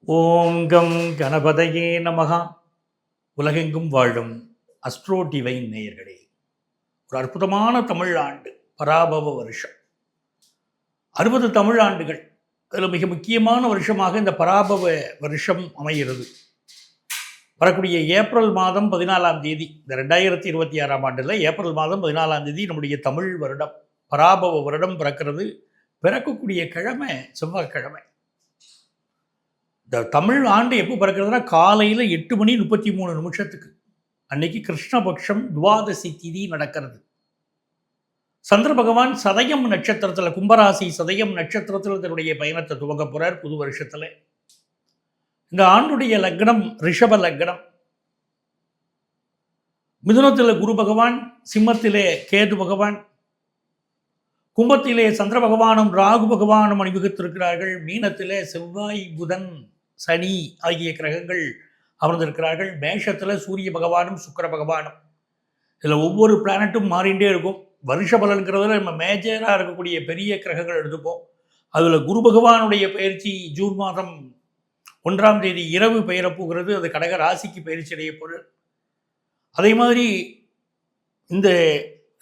ஓம் come கணபதையே நமகா. உலகெங்கும் வாழும் அஸ்ட்ரோ டிவைன் நேயர்களே, ஒரு அற்புதமான தமிழ் ஆண்டு பராபவ வருஷம். 60 தமிழ் ஆண்டுகள். அதில் மிக முக்கியமான வருஷமாக இந்த பராபவ வருஷம் அமைகிறது. வரக்கூடிய ஏப்ரல் மாதம் 14ஆம் தேதி, இந்த 2026ஆம் ஆண்டில் ஏப்ரல் மாதம் 14ஆம் தேதி நம்முடைய தமிழ் வருடம் பராபவ வருடம் பிறக்கிறது. பிறக்கக்கூடிய கிழமை செவ்வாய்க்கிழமை. இந்த தமிழ் ஆண்டு எப்போ பிறக்கிறதுனா காலையில் 8:33 அன்னைக்கு கிருஷ்ணபக்ஷம் துவாதசி திதி நடக்கிறது. சந்திர பகவான் சதயம் நட்சத்திரத்தில், கும்பராசி சதயம் நட்சத்திரத்தில் தன்னுடைய பயணத்தை துவங்க போறார் புது வருஷத்தில். இந்த ஆண்டுடைய லக்னம் ரிஷப லக்னம். மிதுனத்தில் குரு பகவான், சிம்மத்திலே கேது பகவான், கும்பத்திலே சந்திர பகவானும் ராகு பகவானும் அணிவகுத்திருக்கிறார்கள். மீனத்திலே செவ்வாய் புதன் சனி ஆகிய கிரகங்கள் அமர்ந்திருக்கிறார்கள். மேஷத்தில் சூரிய பகவானும் சுக்கிர பகவானும். இதில் ஒவ்வொரு பிளானட்டும் மாறிண்டே இருக்கும். வருஷ பலன்கிறதுல நம்ம மேஜராக இருக்கக்கூடிய பெரிய கிரகங்கள் எடுத்துப்போம். அதில் குரு பகவானுடைய பயிற்சி ஜூன் மாதம் 1ஆம் தேதி இரவு பெயரப்போகிறது. அது கடக ராசிக்கு பயிற்சி அடைய பொருள். அதே மாதிரி இந்த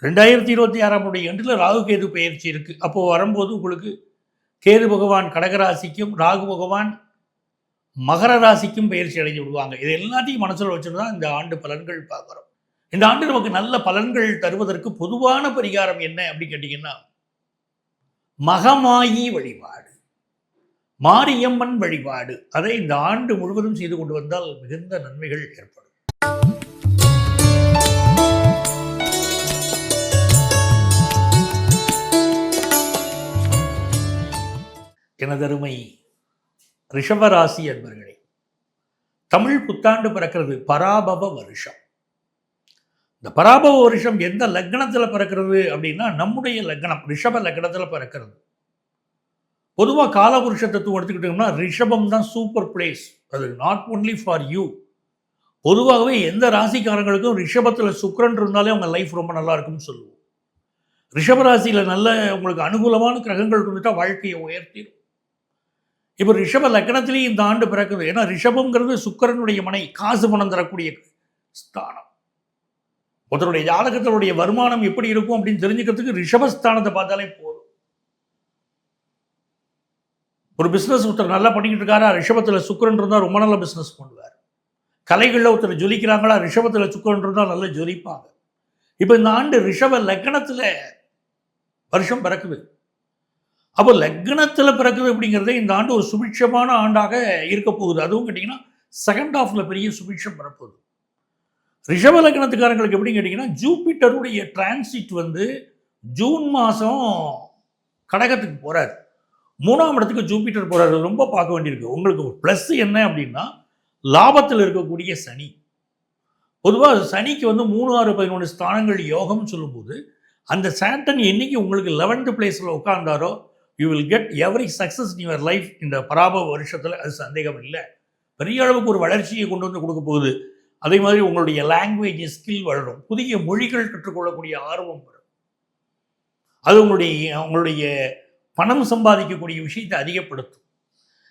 2026ஆம் எண்டில் ராகு கேது பயிற்சி இருக்குது. அப்போது வரும்போது உங்களுக்கு கேது பகவான் கடகராசிக்கும் ராகு பகவான் மகர ராசிக்கும் பயிற்சி அடைஞ்சு விடுவாங்க. இது எல்லாத்தையும் மனசில் வச்சுட்டு தான் இந்த ஆண்டு பலன்கள் பார்க்குறோம். இந்த ஆண்டு நமக்கு நல்ல பலன்கள் தருவதற்கு பொதுவான பரிகாரம் என்ன அப்படின்னு கேட்டிங்கன்னா, மகமாயி வழிபாடு, மாரியம்மன் வழிபாடு, அதை இந்த ஆண்டு முழுவதும் செய்து கொண்டு வந்தால் மிகுந்த நன்மைகள் ஏற்படும். எனதருமை ரிஷபராசி அன்பர்களே, தமிழ் புத்தாண்டு பிறக்கிறது பராபவ வருஷம். இந்த பராபவ வருஷம் எந்த லக்னத்தில் பிறக்கிறது அப்படின்னா, நம்முடைய லக்னம் ரிஷப லக்னத்தில் பிறக்கிறது. பொதுவாக காலபுருஷ தத்துவம் எடுத்துக்கிட்டோம்னா ரிஷபம் தான் சூப்பர் பிளேஸ். அது நாட் ஒன்லி ஃபார் யூ. பொதுவாகவே எந்த ராசிக்காரங்களுக்கும் ரிஷபத்தில் சுக்கிரன் இருந்தாலே அவங்க லைஃப் ரொம்ப நல்லா இருக்கும்னு சொல்லுவோம். ரிஷபராசியில் நல்ல உங்களுக்கு அனுகூலமான கிரகங்கள் இருந்துட்டா வாழ்க்கையை உயர்த்திடும். இப்போ ரிஷப லக்னத்திலேயே இந்த ஆண்டு பிறக்குது. ஏன்னா ரிஷபம்ங்கிறது சுக்கிரனுடைய மனை, காசு பணம் தரக்கூடிய ஸ்தானம். ஒருத்தருடைய ஜாதகத்தினுடைய வருமானம் எப்படி இருக்கும் அப்படின்னு தெரிஞ்சுக்கிறதுக்கு ரிஷபஸ்தானத்தை பார்த்தாலே போதும். ஒரு பிஸ்னஸ் ஒருத்தர் நல்லா பண்ணிக்கிட்டு இருக்காரா, ரிஷபத்தில் சுக்கிரன் இருந்தால் ரொம்ப நல்ல பிஸ்னஸ் பண்ணுவார். கலைகளில் ஒருத்தர் ஜொலிக்கிறாங்களா, ரிஷபத்தில் சுக்கிரன் இருந்தால் நல்லா ஜொலிப்பாங்க. இப்போ இந்த ஆண்டு ரிஷப லக்னத்தில் வருஷம் பிறக்குது. அப்போ லக்னத்தில் பிறக்குது அப்படிங்கிறதே இந்த ஆண்டு ஒரு சுபிட்சமான ஆண்டாக இருக்க போகுது. அதுவும் கேட்டிங்கன்னா செகண்ட் ஹாஃபில் பெரிய சுபிட்சம் வரப்போகுது. ரிஷப லக்னத்துக்காரங்களுக்கு எப்படின்னு கேட்டிங்கன்னா, ஜூபிட்டருடைய டிரான்சிட் ஜூன் மாதம் கடகத்துக்கு போகிறார். 3ஆம் இடத்துக்கு ஜூபிட்டர் போகிறார். ரொம்ப பார்க்க வேண்டியிருக்கு. உங்களுக்கு ஒரு ப்ளஸ் என்ன அப்படின்னா, லாபத்தில் இருக்கக்கூடிய சனி. பொதுவாக சனிக்கு 3, 6, 11 ஸ்தானங்கள் யோகம்னு சொல்லும்போது, அந்த சாட்டன் என்னைக்கு உங்களுக்கு 11th பிளேஸில் உட்கார்ந்தாரோ, you will get every success in your life இந்த பராபவ வருஷத்தில். அது சந்தேகம் இல்லை. பெரிய அளவுக்கு ஒரு வளர்ச்சியை கொண்டு வந்து கொடுக்க போகுது. அதே மாதிரி உங்களுடைய லாங்குவேஜ் ஸ்கில் வளரும். புதிய மொழிகள் கற்றுக்கொள்ளக்கூடிய ஆர்வம் வரும். அது உங்களுடைய பணம் சம்பாதிக்கக்கூடிய விஷயத்தை அதிகப்படுத்தும்.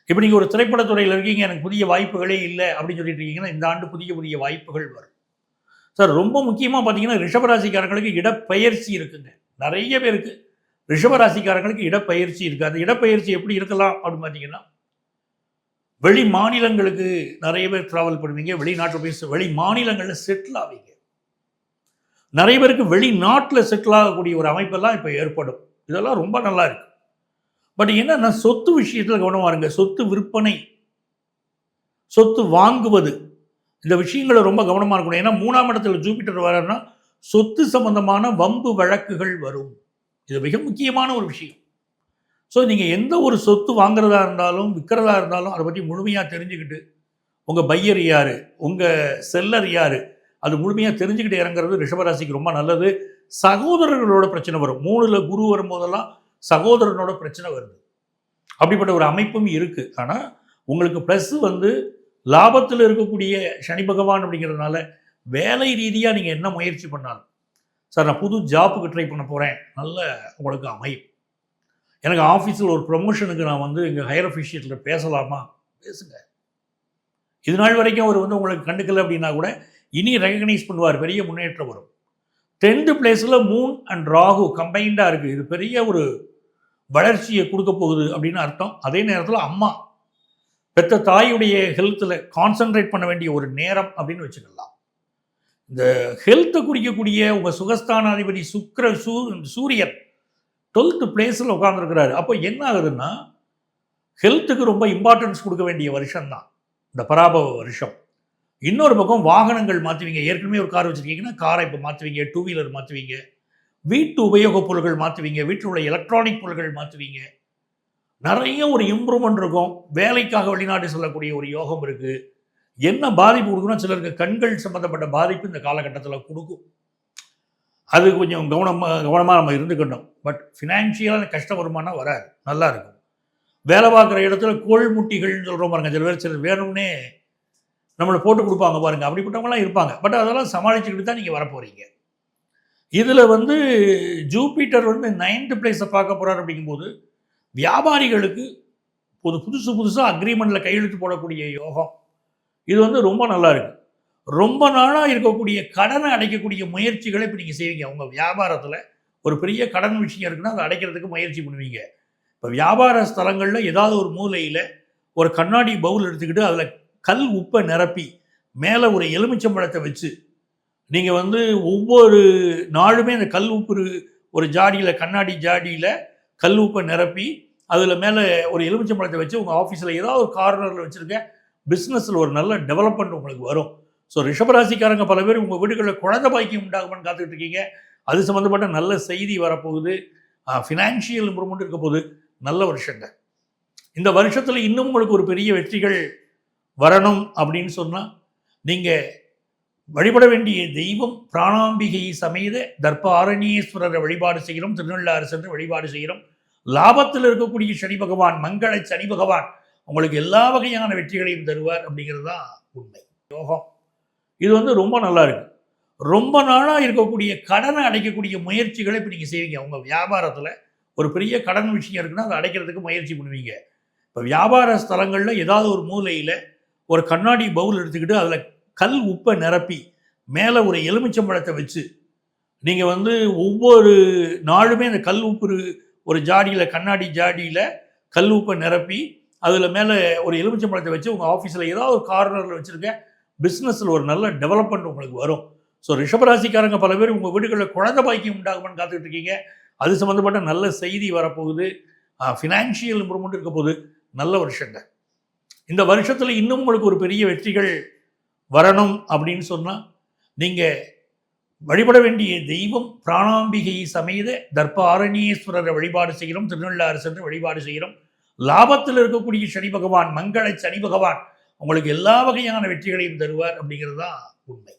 இப்போ நீங்கள் ஒரு திரைப்படத்துறையில் இருக்கீங்க, எனக்கு புதிய வாய்ப்புகளே இல்லை அப்படின்னு சொல்லிட்டு இருக்கீங்கன்னா, இந்த ஆண்டு புதிய புதிய வாய்ப்புகள் வரும். சார், ரொம்ப முக்கியமாக பார்த்தீங்கன்னா ரிஷபராசிக்காரங்களுக்கு இடப்பெயர்ச்சி இருக்குங்க. நிறைய பேருக்கு ரிஷபராசிக்காரங்களுக்கு இடப்பெயர்ச்சி இருக்குது. அந்த இடப்பெயர்ச்சி எப்படி இருக்கலாம் அப்படின்னு பார்த்தீங்கன்னா, வெளி மாநிலங்களுக்கு நிறைய பேர் ட்ராவல் பண்ணுவீங்க. வெளிநாட்டில் போய் வெளி மாநிலங்களில் செட்டில் ஆவீங்க. நிறைய பேருக்கு வெளிநாட்டில் செட்டில் ஆகக்கூடிய ஒரு அமைப்பெல்லாம் இப்போ ஏற்படும். இதெல்லாம் ரொம்ப நல்லா இருக்கு. பட் என்னன்னா, சொத்து விஷயத்தில் கவனமாக இருங்க. சொத்து விற்பனை, சொத்து வாங்குவது, இந்த விஷயங்களை ரொம்ப கவனமாக இருக்கணும். ஏன்னா 3ஆம் இடத்துல ஜூபிட்டர் வர்றாருன்னா சொத்து சம்பந்தமான வம்பு வழக்குகள் வரும். இது மிக முக்கியமான ஒரு விஷயம். ஸோ நீங்கள் எந்த ஒரு சொத்து வாங்குறதா இருந்தாலும் விற்கிறதா இருந்தாலும் அதை பற்றி முழுமையாக தெரிஞ்சுக்கிட்டு, உங்கள் பையர் யார், உங்கள் செல்லர் யார், அது முழுமையாக தெரிஞ்சுக்கிட்டு இறங்குறது ரிஷபராசிக்கு ரொம்ப நல்லது. சகோதரர்களோட பிரச்சனை வரும். 3ல் குரு வரும்போதெல்லாம் சகோதரனோட பிரச்சனை வருது. அப்படிப்பட்ட ஒரு அமைப்பும் இருக்குது. ஆனால் உங்களுக்கு ப்ளஸ் லாபத்தில் இருக்கக்கூடிய சனி பகவான் அப்படிங்கிறதுனால வேலை ரீதியாக நீங்கள் என்ன முயற்சி பண்ணாலும், சார் நான் புது ஜாப்புக்கு ட்ரை பண்ண போகிறேன், நல்ல உங்களுக்கு அமையும். எனக்கு ஆஃபீஸில் ஒரு ப்ரொமோஷனுக்கு நான் இங்கே ஹையர் அஃபிஷியேட்டில் பேசலாமா, பேசுங்க. இது நாள் வரைக்கும் அவர் வந்து உங்களுக்கு கண்டுக்கல அப்படின்னா கூட இனி ரெகக்னைஸ் பண்ணுவார், பெரிய முன்னேற்றம் வரும். 10th பிளேஸில் மூன் அண்ட் ராகு கம்பைண்டாக இருக்குது. இது பெரிய ஒரு வளர்ச்சியை கொடுக்க போகுது அப்படின்னு அர்த்தம். அதே நேரத்தில் அம்மா பெற்ற தாயுடைய ஹெல்த்தில் கான்சென்ட்ரேட் பண்ண வேண்டிய ஒரு நேரம் அப்படின்னு வச்சுக்கலாம். இந்த ஹெல்த்தை குறிக்கக்கூடிய உங்கள் சுகஸ்தானாதிபதி சூரியன் 12th பிளேஸில் உட்காந்துருக்கிறாரு. அப்போ என்ன ஆகுதுன்னா, ஹெல்த்துக்கு ரொம்ப இம்பார்ட்டன்ஸ் கொடுக்க வேண்டிய வருஷம் தான் இந்த பராபவ வருஷம். இன்னொரு பக்கம் வாகனங்கள் மாற்றுவீங்க. ஏற்கனவே ஒரு கார் வச்சுருக்கீங்கன்னா காரை இப்போ மாற்றுவீங்க, 2 வீலர் மாற்றுவீங்க, வீட்டு உபயோகப் பொருட்கள் மாற்றுவீங்க, வீட்டில் உள்ள எலக்ட்ரானிக் பொருட்கள் மாற்றுவீங்க. நிறைய ஒரு இம்ப்ரூவ்மெண்ட் இருக்கும். வேலைக்காக வெளிநாடு செல்லக்கூடிய ஒரு யோகம் இருக்குது. என்ன பாதிப்பு கொடுக்கணும், சிலருக்கு கண்கள் சம்மந்தப்பட்ட பாதிப்பு இந்த காலகட்டத்தில் கொடுக்கும். அது கொஞ்சம் கவனமாக நம்ம இருந்துக்கணும். பட் ஃபினான்ஷியலாக கஷ்டம் வருமானா வராது, நல்லா இருக்கும். வேலை பார்க்குற இடத்துல கோள்முட்டிகள்னு சொல்கிறோம் பாருங்க, சிலர் வேணும்னே நம்மளை போட்டு கொடுப்பாங்க பாருங்கள், அப்படிப்பட்டவங்களாம் இருப்பாங்க. பட் அதெல்லாம் சமாளிச்சுக்கிட்டு தான் நீங்கள் வரப்போகிறீங்க. இதில் வந்து ஜூபிட்டர் வந்து 9th பிளேஸை பார்க்க போகிறார். அப்படிங்கும்போது வியாபாரிகளுக்கு புதுசாக அக்ரிமெண்ட்டில் கையெழுத்து போடக்கூடிய யோகம் இது வந்து ரொம்ப நல்லா இருக்குது. ரொம்ப நாளாக இருக்கக்கூடிய கடனை அடைக்கக்கூடிய முயற்சிகளை இப்போ நீங்கள் செய்வீங்க. உங்கள் வியாபாரத்தில் ஒரு பெரிய கடன் விஷயம் இருக்குன்னா அதை அடைக்கிறதுக்கு முயற்சி பண்ணுவீங்க. இப்போ வியாபார ஸ்தலங்களில் ஏதாவது ஒரு மூலையில் ஒரு கண்ணாடி பவுல் எடுத்துக்கிட்டு அதில் கல் உப்பை நிரப்பி மேலே ஒரு எலுமிச்சம்பழத்தை வச்சு நீங்கள் வந்து ஒவ்வொரு நாளுமே அந்த கல் உப்பு ஒரு ஜாடியில், கண்ணாடி ஜாடியில் கல் உப்பை நிரப்பி அதில் மேலே ஒரு எலுமிச்சம்பழத்தை வச்சு உங்கள் ஆஃபீஸில் ஏதாவது ஒரு கார்னரில் வச்சுருக்க பிஸ்னஸில் ஒரு நல்ல டெவலப்மெண்ட் உங்களுக்கு வரும். ஸோ ரிஷபராசிக்காரங்க பல பேர் உங்கள் வீடுகளில் குழந்தை பாக்கியம் உண்டாகுமான்னு காத்துக்கிட்டு இருக்கீங்க. அது சம்மந்தப்பட்ட நல்ல செய்தி வரப்போகுது. ஃபினான்ஷியல் இம்ப்ரூவ்மெண்ட் இருக்க போகுது. நல்ல வருஷங்க. இந்த வருஷத்தில் இன்னும் உங்களுக்கு ஒரு பெரிய வெற்றிகள் வரணும் அப்படின்னு சொன்னால் நீங்கள் வழிபட வேண்டிய தெய்வம் பிராணாம்பிகை சமேத தர்ப்ப ஆரண்யேஸ்வரரை வழிபாடு செய்கிறோம். திருநள்ளாறு சென்று வழிபாடு செய்கிறோம். லாபத்தில் இருக்கக்கூடிய சனி பகவான், மங்கள சனி பகவான் உங்களுக்கு எல்லா வகையான வெற்றிகளையும் தருவார் அப்படிங்கிறது தான் உண்மை. யோகம் இது வந்து ரொம்ப நல்லா இருக்கு. ரொம்ப நாளாக இருக்கக்கூடிய கடனை அடைக்கக்கூடிய முயற்சிகளை இப்போ நீங்கள் செய்வீங்க. உங்கள் வியாபாரத்தில் ஒரு பெரிய கடன் விஷயம் இருக்குன்னா அதை அடைக்கிறதுக்கு முயற்சி பண்ணுவீங்க. இப்போ வியாபார ஸ்தலங்களில் ஏதாவது ஒரு மூலையில் ஒரு கண்ணாடி பவுல் எடுத்துக்கிட்டு அதில் கல் உப்பை நிரப்பி மேலே ஒரு எலுமிச்சம்பழத்தை வச்சு நீங்கள் வந்து ஒவ்வொரு நாளுமே அந்த கல் உப்பு ஒரு ஜாடியில், கண்ணாடி ஜாடியில் கல் உப்பை நிரப்பி அதில் மேலே ஒரு எலுமிச்சம்பழத்தை வச்சு உங்கள் ஆஃபீஸில் ஏதாவது ஒரு கார்னரில் வச்சுருக்க பிஸ்னஸில் ஒரு நல்ல டெவலப்மெண்ட் உங்களுக்கு வரும். ஸோ ரிஷபராசிக்காரங்க பல பேர் உங்கள் வீடுகளில் குழந்தை பாக்கியம் உண்டாகுமான்னு காத்துக்கிட்டு இருக்கீங்க. அது சம்மந்தப்பட்ட நல்ல செய்தி வரப்போகுது. ஃபினான்ஷியல் இம்ப்ரூவ்மெண்ட் இருக்க போகுது. நல்ல வருஷங்க. இந்த வருஷத்தில் இன்னும் உங்களுக்கு ஒரு பெரிய வெற்றிகள் வரணும் அப்படின்னு சொன்னால் நீங்கள் வழிபட வேண்டிய தெய்வம் பிராணாம்பிகை சமேத தர்ப்ப ஆரண்யேஸ்வரரை வழிபாடு செய்கிறோம். திருநள்ளாறு சென்று வழிபாடு செய்கிறோம். லாபத்தில் இருக்கக்கூடிய சனி பகவான், மங்கள சனி பகவான் உங்களுக்கு எல்லா வகையான வெற்றிகளையும் தருவார் அப்படிங்கிறது தான் உண்மை.